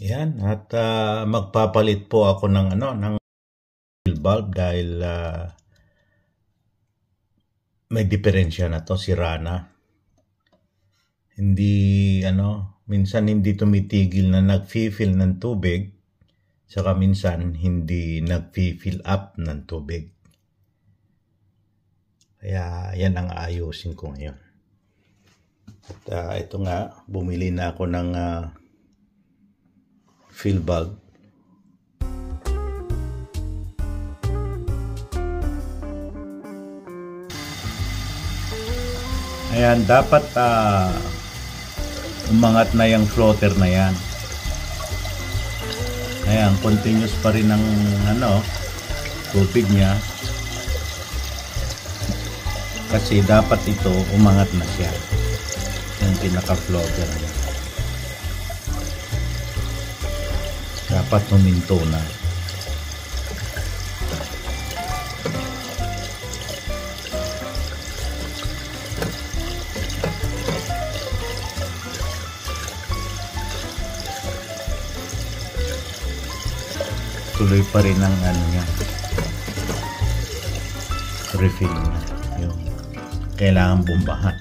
Yan, at magpapalit po ako ng ng bulb dahil may diferensya na to, sira na. Hindi minsan hindi tumitigil na nag-fill ng tubig, saka minsan hindi nag-fill up ng tubig. Kaya yan ang ayusin ko ngayon. At ito nga, bumili na ako ng fill bulb. Ayan, dapat umangat na yung floater na yan. Ayan, continuous pa rin ang tubig niya. Kasi dapat ito umangat na siya. Yung pinaka-floater niya. Dapat huminto na. Tuloy pa rin ang niya, refill niya. Yung kailangan bombahan.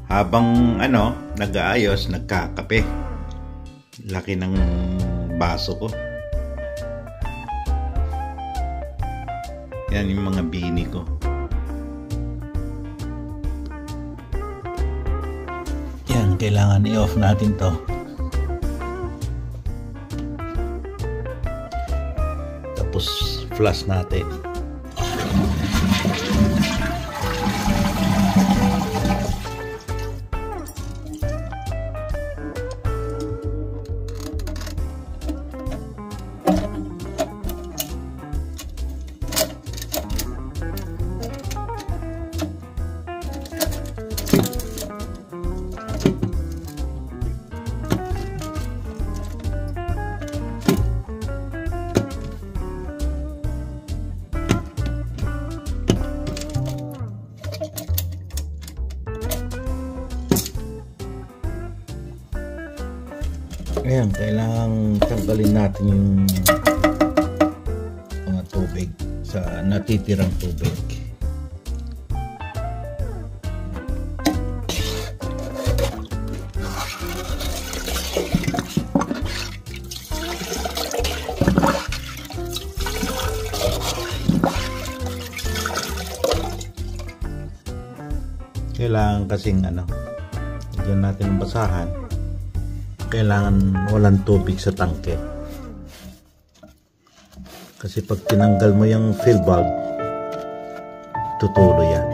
Habang nag-aayos, nagkakape. Laki ng baso ko. Yan yung mga bini ko. Yan, kailangan i-off natin to. Tapos flush natin. Ayan, kailangang tanggalin natin yung mga tubig sa natitirang tubig. Kailangan kasing diyan natin basahan. Kailangan walang tubig sa tangke. Kasi pag tinanggal mo yung fill bulb, tutulo yan.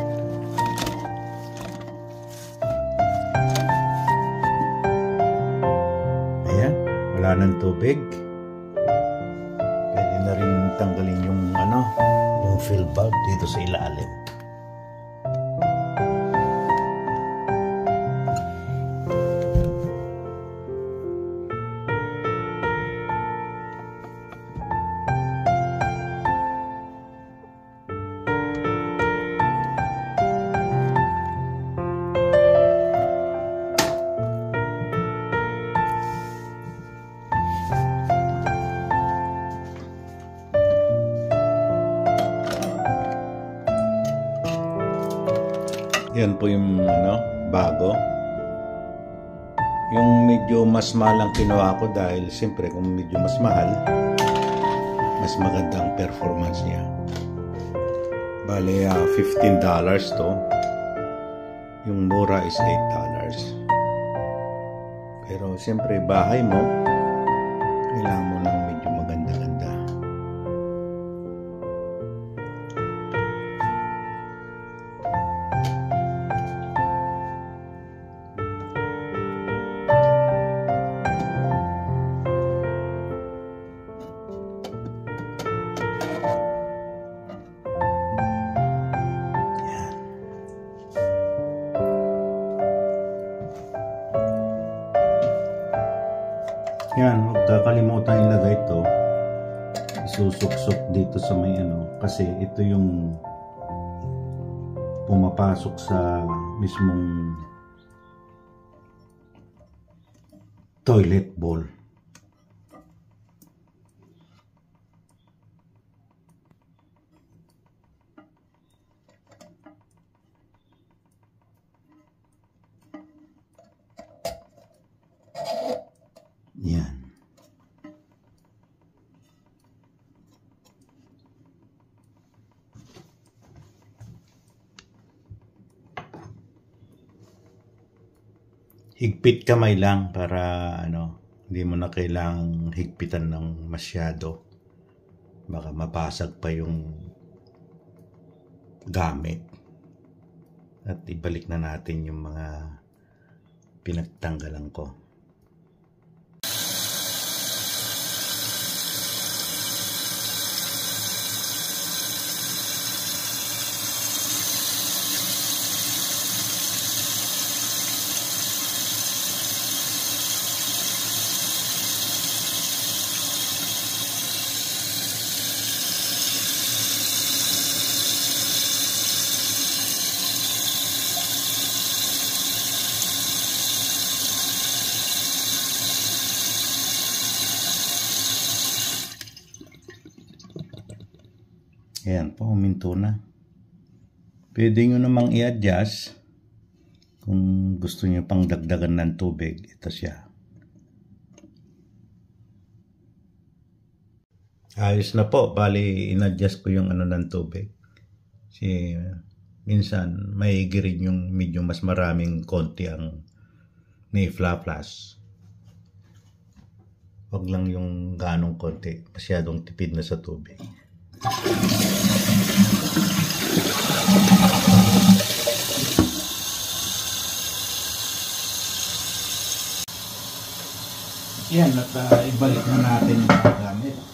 Ayan, wala nang tubig. Pwede na rin tanggalin yung yung fill bulb dito sa ilalim. Yan po yung bago. Yung medyo mas mahal ang kinuha ko dahil siyempre kung medyo mas mahal, mas maganda ang performance niya. Bale, $15 to. Yung mura is $8. Pero siyempre bahay mo, kailangan mo ng medyo maganda-ganda. Yan, huwag kakalimutan ilagay ito. Isusuksok dito sa may kasi ito yung pumapasok sa mismong toilet bowl. Yan. Higpit kamay lang para hindi mo na kailangang higpitan ng masyado. Baka mapasag pa yung gamit. At ibalik na natin yung mga pinagtanggalan ko. Ayan po, huminto na. Pwede nyo namang i-adjust kung gusto nyo pang dagdagan ng tubig. Ito siya. Ayos na po. Bali, in-adjust ko yung ng tubig. Kasi minsan, maigi rin yung medyo mas maraming konti ang ni-fla-flash. Wag lang yung ganong konti. Masyadong tipid na sa tubig. Yan, at ibalik na natin yung gamit.